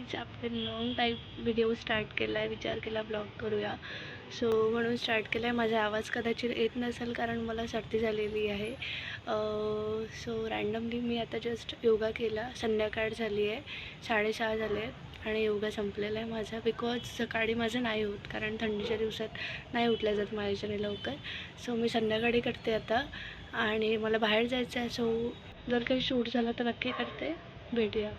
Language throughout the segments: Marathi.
गाईज, आपण लॉंग टाईप व्हिडिओ स्टार्ट केला आहे. विचार केला ब्लॉग करूया, सो म्हणून स्टार्ट केला आहे. माझा आवाज कदाचित येत नसेल कारण मला सर्दी झालेली आहे. सो रँडमली मी आता जस्ट योगा केला. संध्याकाळ झाली आहे, 6:30 झाले आहेत आणि योगा संपलेला आहे माझा. बिकॉज सकाळी माझं नाही होत कारण थंडीच्या दिवसात नाही उठल्या जात माझ्याच्याने लवकर. सो मी संध्याकाळी करते आता आणि मला बाहेर जायचं आहे. सो जर काही शूट झाला तर नक्की करते. भेटूया.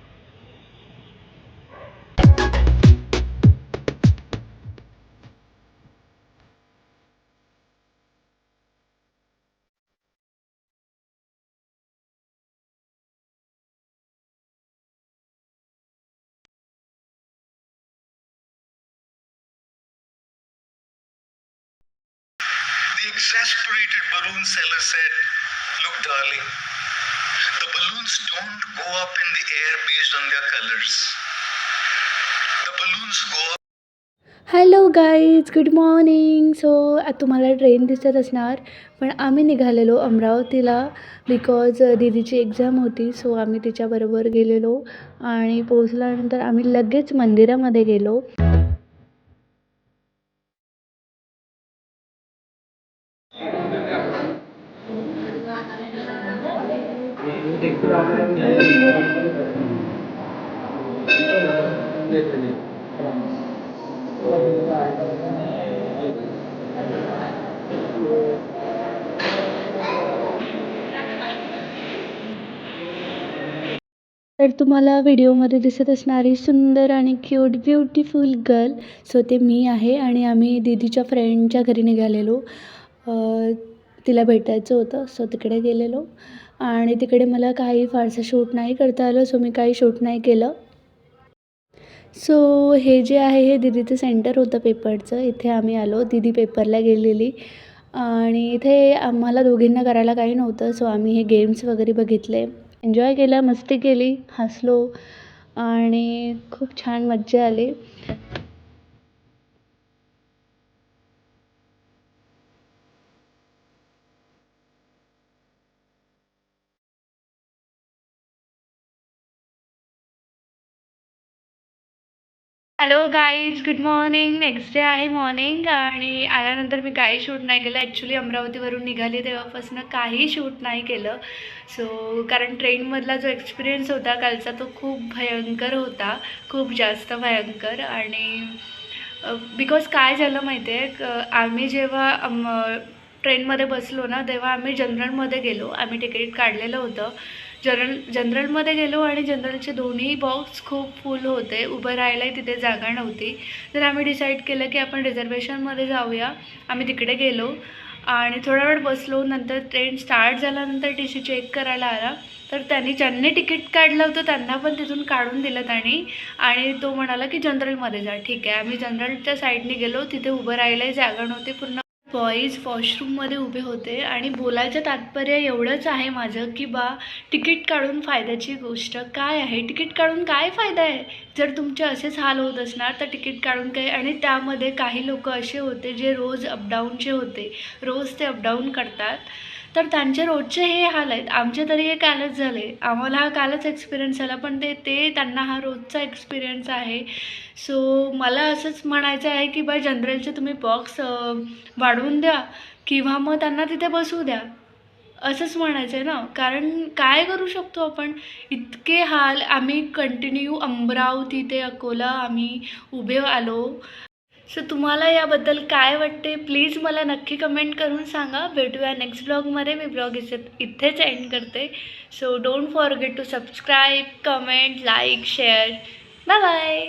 The exasperated balloon seller said, "Look, darling, the balloons don't go up in the air based on their colors. The balloons go up." Hello guys, good morning. So तुम्हाला ट्रेन दिसत असणार, पण आम्ही निघालेलो अमरावतीला बिकॉज दीदीची एक्झाम होती. सो आम्ही तिच्याबरोबर गेलेलो आणि पोचल्यानंतर आम्ही लगेच मंदिरामध्ये गेलो. तर तुम्हाला व्हिडिओमध्ये दिसत असणारी सुंदर आणि क्यूट ब्युटिफुल गर्ल, सो ते मी आहे आणि आम्ही दीदीच्या फ्रेंडच्या घरी निघालेलो. तिला भेटायचं होतं, सो तिकडे गेलेलो आणि तिकडे मला काही फारसं शूट नाही करता आलं. सो मी काही शूट नाही केलं. सो हे जे आहे हे दीदीचं सेंटर होतं पेपरचं. इथे आम्ही आलो. दीदी पेपरला गेलेली आणि इथे आम्हाला दोघींना करायला काही नव्हतं. सो आम्ही हे गेम्स वगैरे बघितले, एन्जॉय केला, मस्ती केली, हसलो आणि खूप छान मज्जा आली. Hello guys, good morning. Next day आहे मॉर्निंग आणि आल्यानंतर मी काही शूट नाही केलं. ॲक्च्युली अमरावतीवरून निघाली तेव्हापासून काही शूट नाही केलं. सो कारण ट्रेनमधला जो एक्सपिरियन्स होता कालचा तो खूप भयंकर होता, खूप जास्त भयंकर. आणि बिकॉज काय झालं माहिती आहे, आम्ही जेव्हा ट्रेनमध्ये बसलो ना तेव्हा आम्ही जनरलमध्ये गेलो. आम्ही तिकीट काढलेलं होतं. जनरलमध्ये गेलो आणि जनरलचे दोन्ही बॉक्स खूप फुल होते. उभं राहायलाही तिथे जागा नव्हती. तर आम्ही डिसाईड केलं की आपण रिझर्वेशनमध्ये जाऊया. आम्ही तिकडे गेलो आणि थोडा वेळ बसलो. नंतर ट्रेन स्टार्ट झाल्यानंतर टी सी चेक करायला आला, तर ज्यांनी तिकीट काढलं होतं त्यांना पण तिथून काढून दिलं त्यांनी आणि तो म्हणाला की जनरलमध्ये जा. ठीक आहे, आम्ही जनरलच्या साईडने गेलो. तिथे उभं राहायलाही जागा नव्हती. पूर्ण बॉईज वॉशरूममध्ये उभे होते आणि बोलायचं तात्पर्य एवढंच आहे माझं की तिकीट काढून फायद्याची गोष्ट काय आहे? तिकीट काढून काय फायदा आहे? जर तुमचे असेच हाल होत असणार तर तिकीट काढून काय? आणि त्यामध्ये काही लोक असे होते जे रोज अपडाऊनचे होते, रोज ते अपडाऊन करतात, तर त्यांचे रोजचे हे हाल आहेत. आमचे तरी हे कालच झाले, आम्हाला हा कालच एक्सपिरियन्स झाला, पण ते त्यांना हा रोजचा एक्सपिरियन्स आहे. सो मला असंच म्हणायचं आहे की जनरलचे तुम्ही बॉक्स वाढवून द्या किंवा मग त्यांना तिथे बसू द्या, असंच म्हणायचं आहे ना. कारण काय करू शकतो आपण? इतके हाल. आम्ही कंटिन्यू अमरावती ते अकोला आम्ही उभे आलो. सो तुम्हाला याबद्दल काय वाटते प्लीज मला नक्की कमेंट करून सांगा. भेटूया नेक्स्ट ब्लॉगमध्ये. मी ब्लॉग इथेच एंड करते. So don't forget to subscribe, comment, like, share. Bye bye.